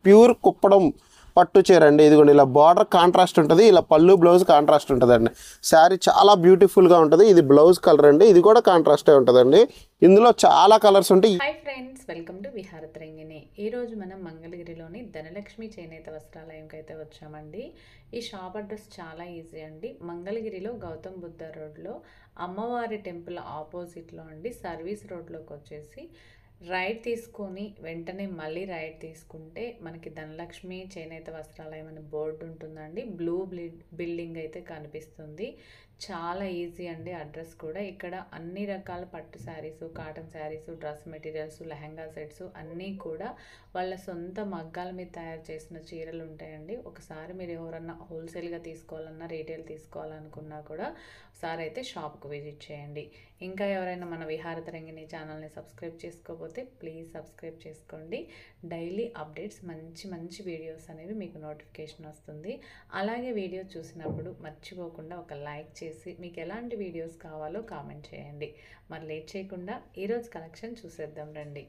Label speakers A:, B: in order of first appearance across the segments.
A: Pure Kuppadam పట్టు చీర అండి. ఇదిగోండి ఇలా బార్డర్ కాంట్రాస్ట్ ఉంటుంది, ఇలా పళ్ళు బ్లౌజ్ కాంట్రాస్ట్ ఉంటుందండి. శారీ చాలా బ్యూటిఫుల్గా ఉంటుంది. ఇది బ్లౌజ్ కలర్ అండి, ఇది కూడా కాంట్రాస్టే ఉంటుందండి. ఇందులో చాలా కలర్స్ ఉంటాయి.
B: Hi friends, welcome to Viharatarangini. ఈరోజు మనం మంగళగిరిలోని ధనలక్ష్మి చేనేత వస్త్రాలయంకి అయితే వచ్చామండి. ఈ షాప్ అడ్రస్ చాలా ఈజీ అండి. మంగళగిరిలో గౌతమ్ బుద్ధ రోడ్లో అమ్మవారి టెంపుల్ ఆపోజిట్లో అండి. సర్వీస్ రోడ్లోకి వచ్చేసి రైట్ తీసుకొని వెంటనే మళ్ళీ రైట్ తీసుకుంటే మనకి ధనలక్ష్మి చేనేత వస్త్రాలయం అనే బోర్డు ఉంటుందండి. బ్లూ బిల్డింగ్ అయితే కనిపిస్తుంది. చాలా ఈజీ అండి అడ్రస్ కూడా. ఇక్కడ అన్ని రకాల పట్టు saris, cotton saris, dress materials, lehenga sets అన్నీ కూడా వాళ్ళ సొంత మగ్గాల మీద తయారు చేసిన చీరలు ఉంటాయండి. ఒకసారి మీరు ఎవరన్నా హోల్సేల్గా తీసుకోవాలన్నా, రీటైల్ తీసుకోవాలనుకున్నా కూడా ఒకసారి అయితే షాప్కి విజిట్ చేయండి. ఇంకా ఎవరైనా మన విహారతరంగిణి ఛానల్ని సబ్స్క్రైబ్ చేసుకోకపోతే ప్లీజ్ సబ్స్క్రైబ్ చేసుకోండి. డైలీ అప్డేట్స్, మంచి మంచి వీడియోస్ అనేవి మీకు నోటిఫికేషన్ వస్తుంది. అలాగే వీడియో చూసినప్పుడు మర్చిపోకుండా ఒక లైక్ చేసి మీకు ఎలాంటి వీడియోస్ కావాలో కామెంట్ చేయండి. మరి లేట్ చేయకుండా ఈరోజు కలెక్షన్ చూసేద్దాం రండి.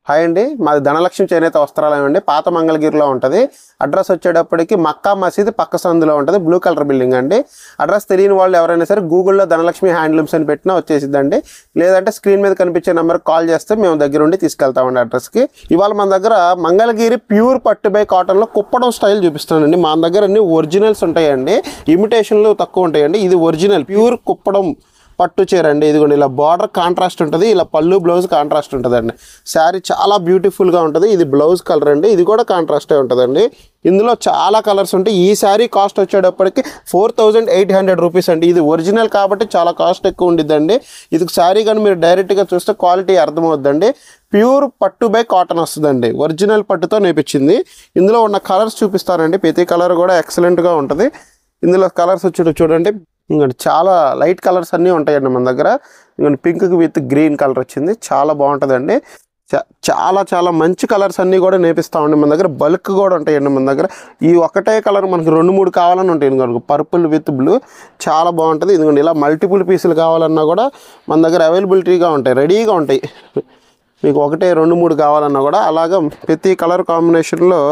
A: హాయ్ అండి, మాది ధనలక్ష్మి చేనేత వస్త్రాలయం అండి. పాత మంగళగిరిలో ఉంటుంది. అడ్రస్ వచ్చేటప్పటికి మక్కా మసీద్ పక్క సందులో ఉంటుంది. బ్లూ కలర్ బిల్డింగ్ అండి. అడ్రస్ తెలియని వాళ్ళు ఎవరైనా సరే గూగుల్లో ధనలక్ష్మి హ్యాండ్లూమ్స్ అని పెట్టినా వచ్చేసిద్దండి. లేదంటే స్క్రీన్ మీద కనిపించే నెంబర్కి కాల్ చేస్తే మేము దగ్గరుండి తీసుకెళ్తామండి అడ్రస్కి. ఇవాళ మన దగ్గర మంగళగిరి ప్యూర్ పట్టు బై కాటన్లో కుప్పడం స్టైల్ చూపిస్తానండి. మన దగ్గర అన్ని ఒరిజినల్స్ ఉంటాయండి, ఇమిటేషన్లు తక్కువ ఉంటాయండి. ఇది ఒరిజినల్ ప్యూర్ కుప్పడం పట్టు చీర అండి. ఇదిగోండి ఇలా బార్డర్ కాంట్రాస్ట్ ఉంటుంది, ఇలా పళ్ళు బ్లౌజ్ కాంట్రాస్ట్ ఉంటుందండి. శారీ చాలా బ్యూటిఫుల్గా ఉంటుంది. ఇది బ్లౌజ్ కలర్ అండి, ఇది కూడా కాంట్రాస్టే ఉంటుందండి. ఇందులో చాలా కలర్స్ ఉంటాయి. ఈ శారీ కాస్ట్ వచ్చేటప్పటికి 4800 రూపీస్ అండి. ఇది ఒరిజినల్ కాబట్టి చాలా కాస్ట్ ఎక్కువ ఉండిద్దండి. ఇది శారీ కానీ మీరు డైరెక్ట్గా చూస్తే క్వాలిటీ అర్థమవుద్దండి. ప్యూర్ పట్టు బై కాటన్ వస్తుందండి, ఒరిజినల్ పట్టుతో నేర్పించింది. ఇందులో ఉన్న కలర్స్ చూపిస్తానండి. ప్రతి కలర్ కూడా ఎక్సలెంట్గా ఉంటుంది. ఇందులో కలర్స్ వచ్చి చూడండి, ఇంకోటి చాలా లైట్ కలర్స్ అన్నీ ఉంటాయండి మన దగ్గర. ఇంకోటి పింక్ విత్ గ్రీన్ కలర్ వచ్చింది, చాలా బాగుంటుందండి. చాలా చాలా మంచి కలర్స్ అన్నీ కూడా నేర్పిస్తామండి. మన దగ్గర బల్క్ కూడా ఉంటాయండి. మన దగ్గర ఈ ఒకటే కలర్ మనకి 2-3 కావాలని ఉంటాయి. ఇంకొక పర్పుల్ విత్ బ్లూ చాలా బాగుంటుంది. ఎందుకంటే ఇలా మల్టిపుల్ పీసులు కావాలన్నా కూడా మన దగ్గర అవైలబిలిటీగా ఉంటాయి, రెడీగా ఉంటాయి. మీకు 1-2-3 కావాలన్నా కూడా అలాగా ప్రతి కలర్ కాంబినేషన్లో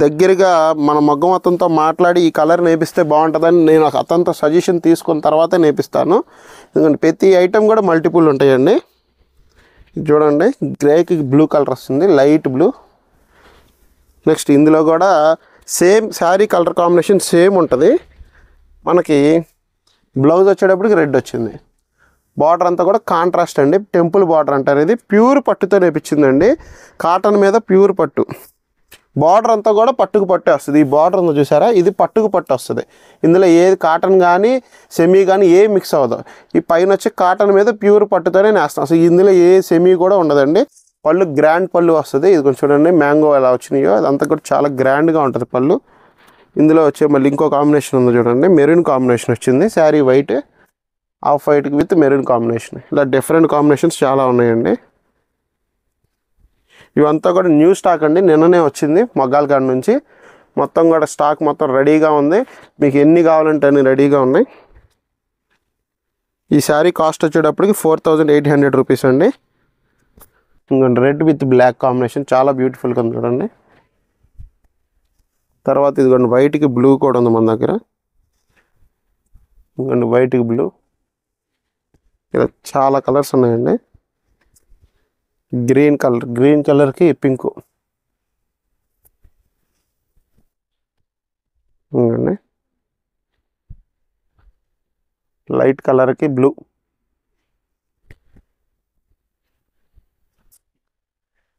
A: దగ్గరగా మన మగ్గం అతనితో మాట్లాడి ఈ కలర్ నేపిస్తే బాగుంటుందని నేను అతనితో సజెషన్ తీసుకున్న తర్వాత నేపిస్తాను. ఎందుకంటే ప్రతి ఐటెం కూడా మల్టిపుల్ ఉంటాయండి. చూడండి, గ్రేకి బ్లూ కలర్ వస్తుంది, లైట్ బ్లూ. నెక్స్ట్ ఇందులో కూడా same sari colour combination same ఉంటుంది. మనకి బ్లౌజ్ వచ్చేటప్పటికి రెడ్ వచ్చింది. బార్డర్ అంతా కూడా కాంట్రాస్ట్ అండి, టెంపుల్ బార్డర్ అంటారు. ఇది ప్యూర్ పట్టుతో నేర్పించిందండి, కాటన్ మీద ప్యూర్ పట్టు. బార్డర్ అంతా కూడా పట్టుకు పట్టే వస్తుంది. ఈ బార్డర్ ఉందో చూసారా, ఇది పట్టుకు పట్టు వస్తుంది. ఇందులో ఏది కాటన్ కానీ సెమీ కానీ ఏ మిక్స్ అవ్వదు. ఈ పైన వచ్చి కాటన్ మీద ప్యూర్ పట్టుతోనే నేస్తాం. అసలు ఇందులో ఏ సెమీ కూడా ఉండదండి. పళ్ళు గ్రాండ్ పళ్ళు వస్తుంది. ఇది కొంచెం చూడండి, మ్యాంగో ఎలా వచ్చినాయో అదంతా కూడా చాలా గ్రాండ్గా ఉంటుంది పళ్ళు. ఇందులో వచ్చే మళ్ళీ ఇంకో కాంబినేషన్ ఉందో చూడండి, మెరూన్ కాంబినేషన్ వచ్చింది. శారీ వైట్, ఆఫ్ వైట్కి విత్ మెరూన్ కాంబినేషన్. ఇలా డిఫరెంట్ కాంబినేషన్స్ చాలా ఉన్నాయండి. ఇవంతా కూడా న్యూ స్టాక్ అండి, నిన్ననే వచ్చింది మగ్గాల కాడ నుంచి. మొత్తం కూడా స్టాక్ మొత్తం రెడీగా ఉంది. మీకు ఎన్ని కావాలంటే అన్ని రెడీగా ఉన్నాయి. ఈ శారీ కాస్ట్ వచ్చేటప్పటికి 4800 రూపీస్ అండి. ఇంకొంచెం రెడ్ విత్ బ్లాక్ కాంబినేషన్ చాలా బ్యూటిఫుల్గా ఉంది చూడండి. తర్వాత ఇదిగోండి వైట్కి బ్లూ కూడా ఉంది మన దగ్గర. ఇంకొంచెం వైట్కి బ్లూ, ఇలా చాలా కలర్స్ ఉన్నాయండి. గ్రీన్ కలర్కి పింక్, లైట్ కలర్కి బ్లూ.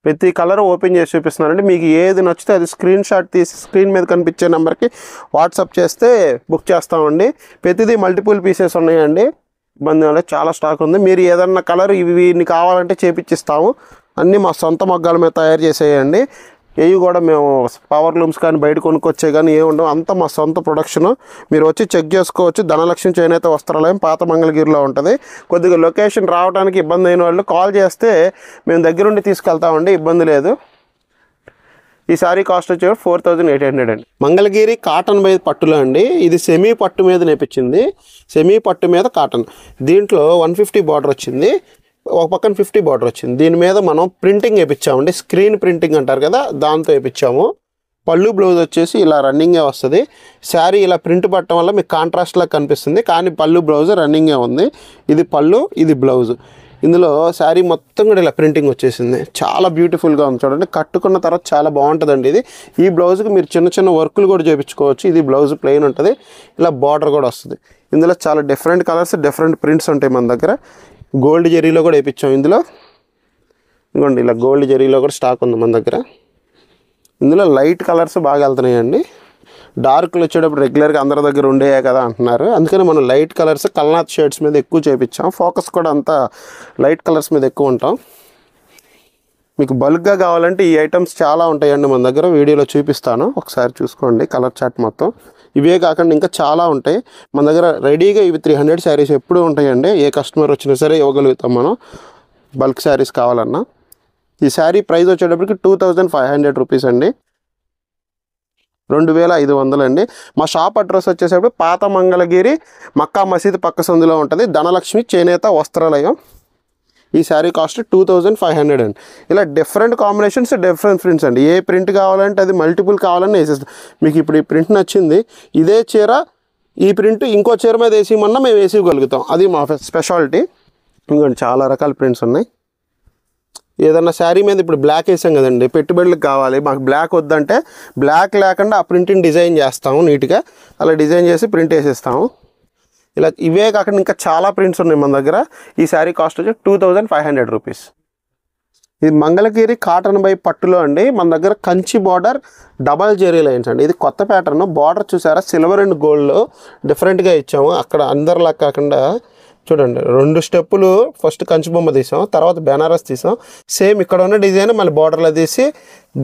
A: ప్రతి కలర్ ఓపెన్ చేసి చూపిస్తున్నానండి. మీకు ఏది నచ్చితే అది స్క్రీన్ షాట్ తీసి స్క్రీన్ మీద కనిపించే నెంబర్కి వాట్సాప్ చేస్తే బుక్ చేస్తామండి. ప్రతిదీ మల్టిపుల్ పీసెస్ ఉన్నాయండి. ఇబ్బంది వల్ల చాలా స్టాక్ ఉంది. మీరు ఏదన్నా కలర్ ఇవి కావాలంటే చేపించిస్తాము. అన్నీ మా సొంత మగ్గాల మీద తయారు చేసేయండి. ఏవి కూడా మేము పవర్ లూమ్స్ కానీ బయట కొనుక్కొచ్చే కానీ ఏ ఉండవు, అంతా మా సొంత ప్రొడక్షను. మీరు వచ్చి చెక్ చేసుకోవచ్చు. ధనలక్ష్మి చేనేత వస్త్రాలయం పాత మంగళగిరిలో ఉంటుంది. కొద్దిగా లొకేషన్ రావడానికి ఇబ్బంది అయిన వాళ్ళు కాల్ చేస్తే మేము దగ్గరుండి తీసుకెళ్తామండి, ఇబ్బంది లేదు. ఈ సారీ కాస్ట్ వచ్చి 4800 అండి. మంగళగిరి కాటన్ బై పట్టులో అండి. ఇది సెమీ పట్టు మీద నేర్పించింది, సెమీ పట్టు మీద కాటన్. దీంట్లో 150 బార్డర్ వచ్చింది. ఒక పక్కన 50 బార్డర్ వచ్చింది. దీని మీద మనం ప్రింటింగ్ వేయించామండి, స్క్రీన్ ప్రింటింగ్ అంటారు కదా, దాంతో వేయించాము. పళ్ళు బ్లౌజ్ వచ్చేసి ఇలా రన్నింగే వస్తుంది. శారీ ఇలా ప్రింట్ పట్టడం వల్ల మీకు కాంట్రాస్ట్లా కనిపిస్తుంది, కానీ పళ్ళు బ్లౌజ్ రన్నింగే ఉంది. ఇది పళ్ళు, ఇది బ్లౌజ్. ఇందులో శారీ మొత్తం కూడా ఇలా ప్రింటింగ్ వచ్చేసింది. చాలా బ్యూటిఫుల్గా ఉంది చూడండి. కట్టుకున్న తర్వాత చాలా బాగుంటుందండి ఇది. ఈ బ్లౌజ్కి మీరు చిన్న చిన్న వర్కులు కూడా చేయించుకోవచ్చు. ఇది బ్లౌజ్ ప్లెయిన్ ఉంటుంది, ఇలా బార్డర్ కూడా వస్తుంది. ఇందులో చాలా డిఫరెంట్ కలర్స్, డిఫరెంట్ ప్రింట్స్ ఉంటాయి మన దగ్గర. గోల్డ్ జెరీలో కూడా వేయించాం ఇందులో. ఇంకోండి ఇలా గోల్డ్ జెరీలో కూడా స్టాక్ ఉంది మన దగ్గర. ఇందులో లైట్ కలర్స్ బాగా వెళ్తున్నాయండి. డార్క్లు వచ్చేటప్పుడు రెగ్యులర్గా అందరి దగ్గర ఉండేయే కదా అంటున్నారు, అందుకని మనం లైట్ కలర్స్, కల్నాథ్ షేడ్స్ మీద ఎక్కువ చేయించాం. ఫోకస్ కూడా అంతా లైట్ కలర్స్ మీద ఎక్కువ ఉంటాం. మీకు బల్క్గా కావాలంటే ఈ ఐటమ్స్ చాలా ఉంటాయండి మన దగ్గర, వీడియోలో చూపిస్తాను, ఒకసారి చూసుకోండి కలర్ చార్ట్ మొత్తం. ఇవే కాకుండా ఇంకా చాలా ఉంటాయి మన దగ్గర రెడీగా. ఇవి 300 శారీస్ ఎప్పుడూ ఉంటాయండి. ఏ కస్టమర్ వచ్చినా సరే ఇవ్వగలుగుతాం మనం, బల్క్ శారీస్ కావాలన్నా. ఈ శారీ ప్రైస్ వచ్చేటప్పటికి 2500 రూపీస్ అండి, 2500 అండి. మా షాప్ అడ్రస్ వచ్చేసరికి పాత మంగళగిరి మక్కా మసీద్ పక్క సందులో ఉంటుంది, ధనలక్ష్మి చేనేత వస్త్రాలయం. ఈ శారీ కాస్ట్ 2500 అండి. ఇలా డిఫరెంట్ కాంబినేషన్స్, డిఫరెంట్ ప్రింట్స్ అండి. ఏ ప్రింట్ కావాలంటే అది మల్టిపుల్ కావాలని వేసేస్తాం. మీకు ఇప్పుడు ఈ ప్రింట్ నచ్చింది, ఇదే చీర ఈ ప్రింట్ ఇంకో చీర మీద వేసిమన్నా మేము వేసిగలుగుతాం, అది మా స్పెషాలిటీ. ఇంకోండి చాలా రకాల ప్రింట్స్ ఉన్నాయి. ఏదన్నా శారీ మీద ఇప్పుడు బ్లాక్ వేసాం కదండి, పెట్టుబడులకు కావాలి, మాకు బ్లాక్ వద్దంటే బ్లాక్ లేకుండా ఆ ప్రింట్ని డిజైన్ చేస్తాము నీట్గా. అలా డిజైన్ చేసి ప్రింట్ వేసేస్తాము. ఇలా ఇవే కాకుండా ఇంకా చాలా ప్రింట్స్ ఉన్నాయి మన దగ్గర. ఈ శారీ కాస్ట్ వచ్చి 2500 రూపీస్. ఇది మంగళగిరి కాటన్ బై పట్టులో అండి. మన దగ్గర Kanchi border, double zari lines అండి. ఇది కొత్త ప్యాటర్న్. బార్డర్ చూసారా, సిల్వర్ అండ్ గోల్డ్లో డిఫరెంట్గా ఇచ్చాము. అక్కడ అందరిలా కాకుండా చూడండి, 2 స్టెప్పులు, ఫస్ట్ కంచి బొమ్మ తీసాం, తర్వాత బెనారస్ తీసాం. సేమ్ ఇక్కడ ఉన్న డిజైన్ మళ్ళీ బార్డర్లో తీసి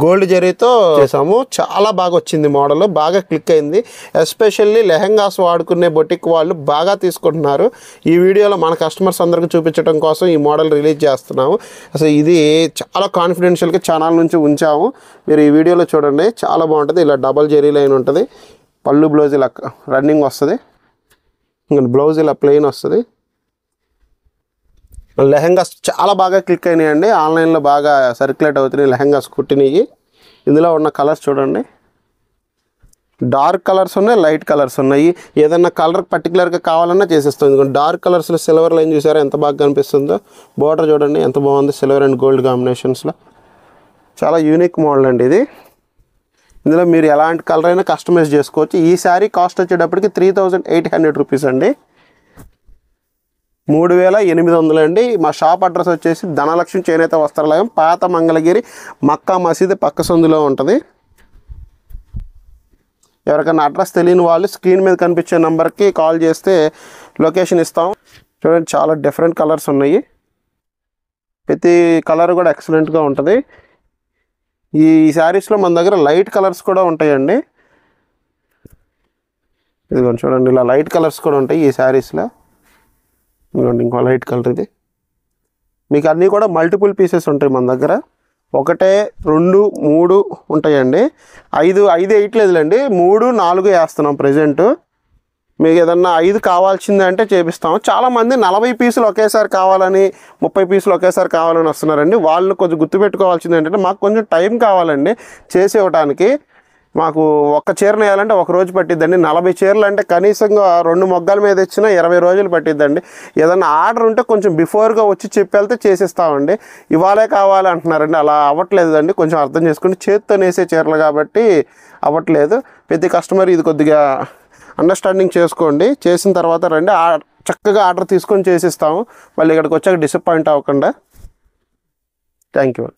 A: గోల్డ్ జరీతో చేసాము. చాలా బాగా వచ్చింది మోడల్, బాగా క్లిక్ అయింది. ఎస్పెషల్లీ లెహెంగాస్ వాడుకునే బొటిక్ వాళ్ళు బాగా తీసుకుంటున్నారు. ఈ వీడియోలో మన కస్టమర్స్ అందరికీ చూపించడం కోసం ఈ మోడల్ రిలీజ్ చేస్తున్నాము. అసలు ఇది చాలా కాన్ఫిడెన్షియల్గా ఛానల్ నుంచి ఉంచాము. మీరు ఈ వీడియోలో చూడండి, చాలా బాగుంటుంది. ఇలా డబల్ జెరీ లైన్ ఉంటుంది, పళ్ళు బ్లౌజ్ ఇలా రన్నింగ్ వస్తుంది, ఇంకా బ్లౌజ్ ఇలా ప్లెయిన్ వస్తుంది. లెహెంగాస్ చాలా బాగా క్లిక్ అయినాయండి, ఆన్లైన్లో బాగా సర్క్యులేట్ అవుతున్నాయి లెహెంగాస్ కుట్టినవి. ఇందులో ఉన్న కలర్స్ చూడండి, డార్క్ కలర్స్ ఉన్నాయి, లైట్ కలర్స్ ఉన్నాయి. ఏదన్నా కలర్ పర్టికులర్గా కావాలన్నా చేసేస్తాం. ఎందుకంటే డార్క్ కలర్స్లో సిల్వర్ లైన్ చూసారా ఎంత బాగా కనిపిస్తుందో. బార్డర్ చూడండి ఎంత బాగుంది, సిల్వర్ అండ్ గోల్డ్ కాంబినేషన్స్లో. చాలా యూనిక్ మోడల్ అండి ఇది. ఇందులో మీరు ఎలాంటి కలర్ అయినా కస్టమైజ్ చేసుకోవచ్చు. ఈ శారీ కాస్ట్ వచ్చేటప్పటికి 3800 రూపీస్ అండి, 3800 అండి. మా షాప్ అడ్రస్ వచ్చేసి ధనలక్ష్మి చేనేత వస్త్రాలయం, పాత మంగళగిరి మక్కా మసీద్ పక్క సందులో ఉంటుంది. ఎవరికైనా అడ్రస్ తెలియని వాళ్ళు స్క్రీన్ మీద కనిపించే నెంబర్కి కాల్ చేస్తే లొకేషన్ ఇస్తాం. చూడండి చాలా డిఫరెంట్ కలర్స్ ఉన్నాయి, ప్రతి కలర్ కూడా ఎక్సలెంట్గా ఉంటుంది. ఈ శారీస్లో మన దగ్గర లైట్ కలర్స్ కూడా ఉంటాయండి. ఇదిగోండి చూడండి, ఇలా లైట్ కలర్స్ కూడా ఉంటాయి ఈ శారీస్లో. ఇదిగోండి ఇంకో లైట్ కలర్ ఇది. మీకు అన్నీ కూడా మల్టిపుల్ పీసెస్ ఉంటాయి మన దగ్గర. 1, 2, 3 ఉంటాయండి. 5 వేయట్లేదులేండి, 3, 4 వేస్తున్నాం ప్రజెంట్. మీకు ఏదన్నా 5 కావాల్సిందే అంటే చేపిస్తాము. చాలామంది 40 పీసులు ఒకేసారి కావాలని, 30 పీసులు ఒకేసారి కావాలని వస్తున్నారండి. వాళ్ళు కొంచెం గుర్తుపెట్టుకోవాల్సింది ఏంటంటే మాకు కొంచెం టైం కావాలండి చేసి ఇవ్వడానికి. మాకు ఒక్క చీరను వేయాలంటే 1 రోజు పట్టిద్దండి. 40 చీరలు అంటే కనీసంగా 2 మొగ్గల మీద ఇచ్చినా 20 రోజులు పట్టిద్దండి. ఏదన్నా ఆర్డర్ ఉంటే కొంచెం బిఫోర్గా వచ్చి చెప్పి వెళ్తే చేసిస్తామండి. ఇవాళే కావాలి అంటున్నారండి, అలా అవ్వట్లేదు అండి, కొంచెం అర్థం చేసుకుని. చేత్తో నేసే చీరలు కాబట్టి అవ్వట్లేదు. ప్రతి కస్టమర్ ఇది కొద్దిగా అండర్స్టాండింగ్ చేసుకోండి. చేసిన తర్వాత రండి, చక్కగా ఆర్డర్ తీసుకొని చేసిస్తాము. మళ్ళీ ఇక్కడికి వచ్చాక డిసప్పాయింట్ అవ్వకుండా. Thank you.